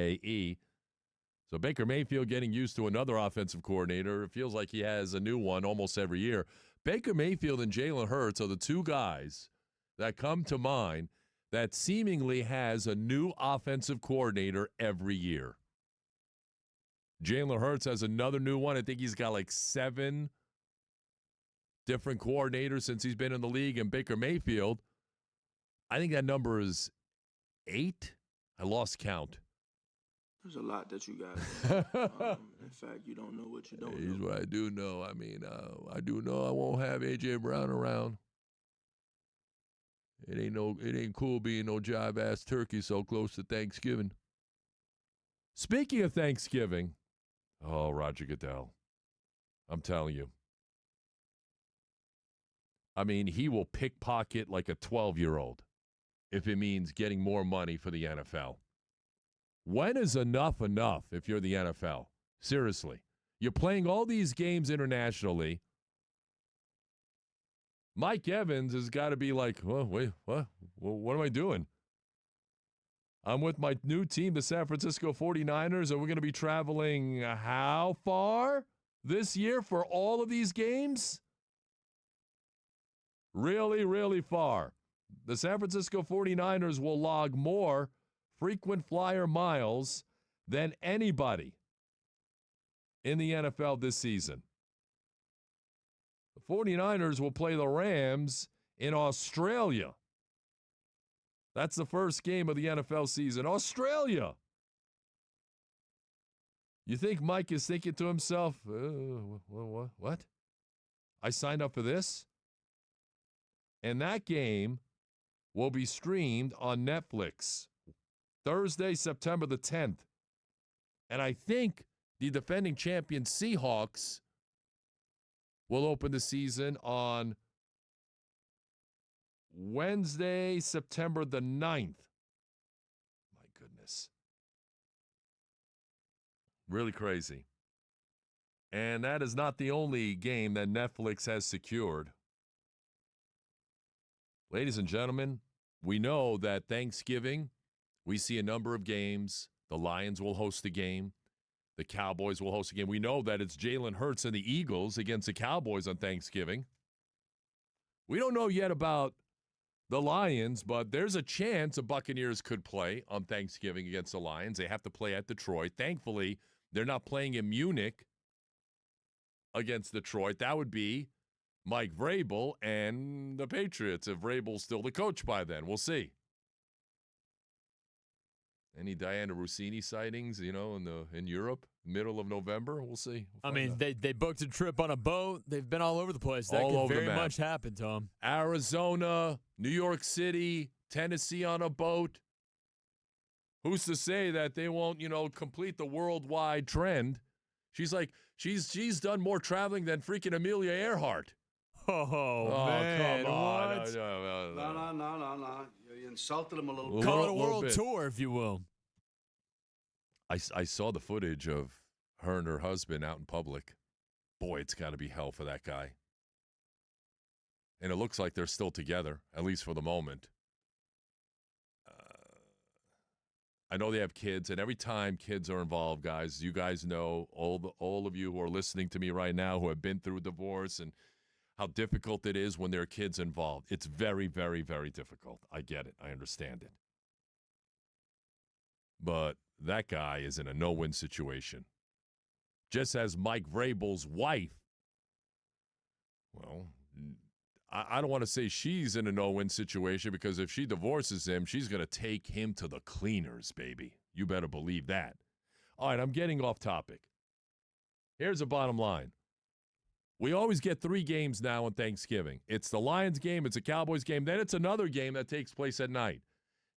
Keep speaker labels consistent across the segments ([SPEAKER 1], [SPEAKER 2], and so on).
[SPEAKER 1] AE. So Baker Mayfield getting used to another offensive coordinator. It feels like he has a new one almost every year. Baker Mayfield and Jalen Hurts are the two guys that come to mind that seemingly has a new offensive coordinator every year. Jalen Hurts has another new one. I think he's got like 7 different coordinators since he's been in the league. And Baker Mayfield, I think that number is 8. I lost count.
[SPEAKER 2] There's a lot that you guys don't know. In fact, you don't know what you don't know.
[SPEAKER 1] Here's what I do know. I mean, I do know I won't have A.J. Brown around. It ain't cool being no jive-ass turkey so close to Thanksgiving. Speaking of Thanksgiving, oh, Roger Goodell, I'm telling you. I mean, he will pickpocket like a 12-year-old if it means getting more money for the NFL. When is enough if you're the NFL? Seriously. You're playing all these games internationally. Mike Evans has got to be like, oh, wait, what? What am I doing? I'm with my new team, the San Francisco 49ers, and we're going to be traveling how far this year for all of these games? Really, really far. The San Francisco 49ers will log more frequent flyer miles than anybody in the NFL this season. The 49ers will play the Rams in Australia. That's the first game of the NFL season. Australia. You think Mike is thinking to himself, what? I signed up for this? And that game will be streamed on Netflix Thursday, September the 10th. And I think the defending champion Seahawks will open the season on Wednesday, September the 9th. My goodness. Really crazy. And that is not the only game that Netflix has secured. Ladies and gentlemen, we know that Thanksgiving, we see a number of games. The Lions will host a game. The Cowboys will host a game. We know that it's Jalen Hurts and the Eagles against the Cowboys on Thanksgiving. We don't know yet about the Lions, but there's a chance the Buccaneers could play on Thanksgiving against the Lions. They have to play at Detroit. Thankfully, they're not playing in Munich against Detroit. That would be Mike Vrabel and the Patriots, if Vrabel's still the coach by then. We'll see. Any Diana Rossini sightings, in Europe, middle of November? We'll see.
[SPEAKER 3] They booked a trip on a boat. They've been all over the place. That could very much happen, Tom.
[SPEAKER 1] Arizona, New York City, Tennessee on a boat. Who's to say that they won't, complete the worldwide trend? She's like, she's done more traveling than freaking Amelia Earhart.
[SPEAKER 3] Oh man,
[SPEAKER 1] come on.
[SPEAKER 3] what?
[SPEAKER 2] No. You insulted him a little bit.
[SPEAKER 3] Call it a world tour, if you will.
[SPEAKER 1] I saw the footage of her and her husband out in public. Boy, it's got to be hell for that guy. And it looks like they're still together, at least for the moment. I know they have kids, and every time kids are involved, guys, you guys know, all of you who are listening to me right now who have been through divorce and how difficult it is when there are kids involved. It's very, very, very difficult. I get it. I understand it. But that guy is in a no-win situation. Just as Mike Vrabel's wife, well, I don't want to say she's in a no-win situation because if she divorces him, she's going to take him to the cleaners, baby. You better believe that. All right, I'm getting off topic. Here's the bottom line. We always get 3 games now on Thanksgiving. It's the Lions game, it's a Cowboys game, then it's another game that takes place at night.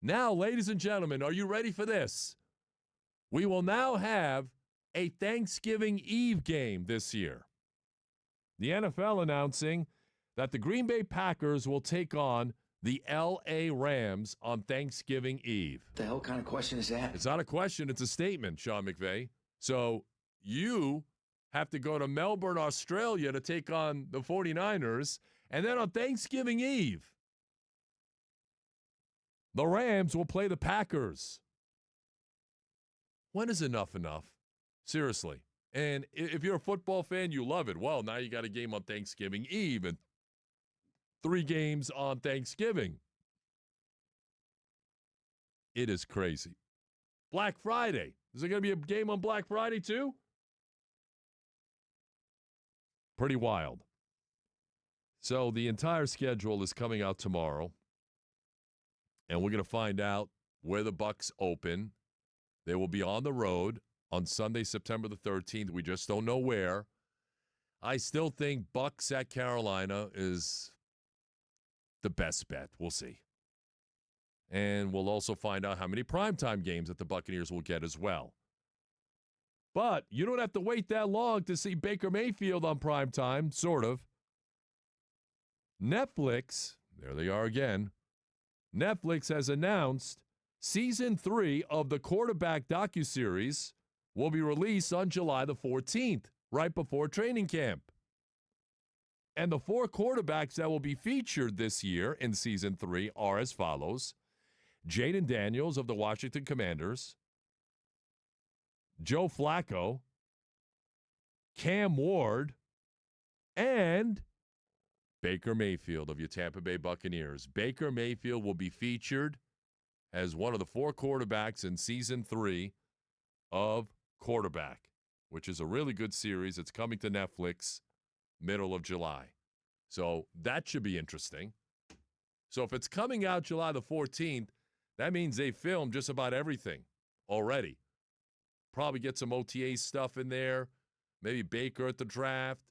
[SPEAKER 1] Now, ladies and gentlemen, are you ready for this? We will now have a Thanksgiving Eve game this year. The NFL announcing that the Green Bay Packers will take on the L.A. Rams on Thanksgiving Eve.
[SPEAKER 4] What the hell kind of question is that?
[SPEAKER 1] It's not a question, it's a statement, Sean McVay. So you have to go to Melbourne, Australia to take on the 49ers. And then on Thanksgiving Eve, the Rams will play the Packers. When is enough enough? Seriously. And if you're a football fan, you love it. Well, now you got a game on Thanksgiving Eve and 3 games on Thanksgiving. It is crazy. Black Friday. Is there going to be a game on Black Friday too? Pretty wild. So the entire schedule is coming out tomorrow. And we're going to find out where the Bucs open. They will be on the road on Sunday, September the 13th. We just don't know where. I still think Bucs at Carolina is the best bet. We'll see. And we'll also find out how many primetime games that the Buccaneers will get as well. But you don't have to wait that long to see Baker Mayfield on primetime, sort of. Netflix, there they are again. Netflix has announced Season 3 of the quarterback docuseries will be released on July the 14th, right before training camp. And the 4 quarterbacks that will be featured this year in Season 3 are as follows. Jaden Daniels of the Washington Commanders, Joe Flacco, Cam Ward, and Baker Mayfield of your Tampa Bay Buccaneers. Baker Mayfield will be featured as one of the 4 quarterbacks in Season 3 of Quarterback, which is a really good series. It's coming to Netflix middle of July. So that should be interesting. So if it's coming out July the 14th, that means they filmed just about everything already. Probably get some OTA stuff in there. Maybe Baker at the draft,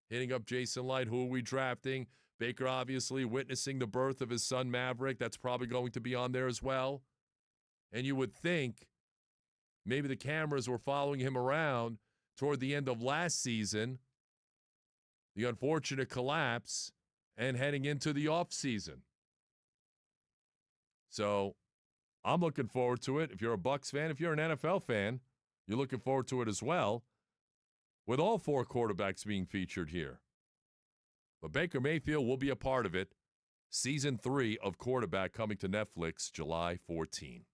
[SPEAKER 1] hitting up Jason Light. Who are we drafting? Baker obviously witnessing the birth of his son Maverick. That's probably going to be on there as well. And you would think maybe the cameras were following him around toward the end of last season, the unfortunate collapse, and heading into the offseason. So I'm looking forward to it. If you're a Bucs fan, if you're an NFL fan, you're looking forward to it as well, with all 4 quarterbacks being featured here. But Baker Mayfield will be a part of it. Season 3 of Quarterback coming to Netflix July 14.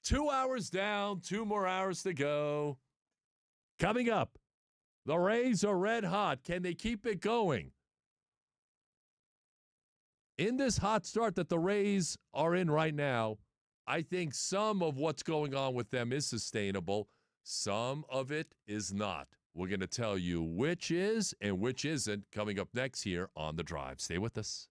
[SPEAKER 1] 2 hours down, 2 more hours to go. Coming up, the Rays are red hot. Can they keep it going? In this hot start that the Rays are in right now, I think some of what's going on with them is sustainable. Some of it is not. We're going to tell you which is and which isn't coming up next here on The Drive. Stay with us.